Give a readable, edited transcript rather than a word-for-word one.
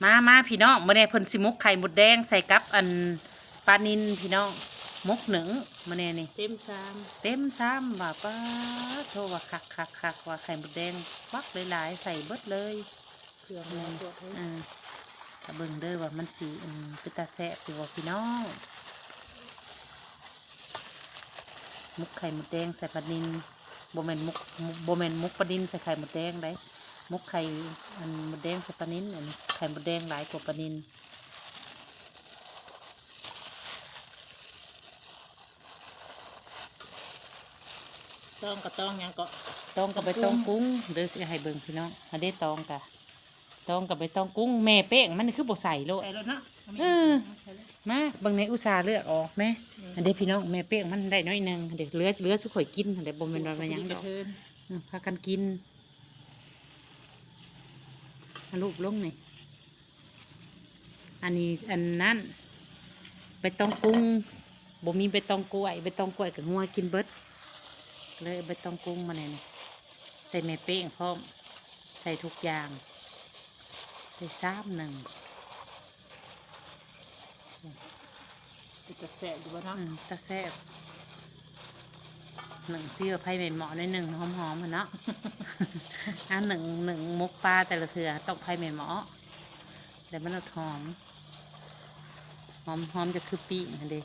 มาพี่น้องมื้อนี้เพิ่นสิมุกไข่มดแดงใส่กับอันปลานิลพี่น้องมุกหนึ่งมื้อนี้นี่เต็มซ้ เต็มซ้ำว่าป้าโทว่าคักว่าไข่มดแดงฟักหลายๆใส่เบิดเลย ำเครื่องแล้ตัวเท่า ถ้าเบิ่งเด้อว่ามันสิเป็นตาแซ่บอยู่ว่าพี่น้องมุกไข่มดแดงใส่ปลานิลบ่แม่นมุกปลานิลใส่ไข่มดแดงได้มุกไข่อันมดแดงใส่ปลานิลอันนี้ไข่มดแดงหลายกว่าปลานิล ต้องก็ต้องยังก็ ตองกับใบตองกุ้งเด้อสิให้เบิ่งพี่น้องอันนี้ตองกับใบตองกุ้งแม่เป้งมันคือบ่ใส่โลด ใส่แล้วนะ มาเบิ่งในอุตสาห์เลือกออกแม่อันนี้พี่น้องแม่เป้งมันได้น้อยหนึงเด็กเหลือสุข่อยกินเด็กบ่แม่นว่ามันหยังดอกพากันกินเอารูปลงนี่อันนี้อันนั้นใบตองกุ้งบ่มีใบตองกล้วยกับงัวกินเบิดเลยเอาใบตองกุ้งมาเนี่ยนี่ใส่แม่เป้งพร้อมใส่ทุกอย่างใส่ซ้ำหนึ่ง จะแสบอยู่บ่เนาะ ตาแซ่บหนึ่งเสี้ยวไผ่ใหม่เหมาะในหนึ่งหอมๆเนาะ หนึ่งมกปลาแต่ละเถื่อต้องไผ่ใหม่เหมาะแต่มันหอมจะคือปีกนั่นเด้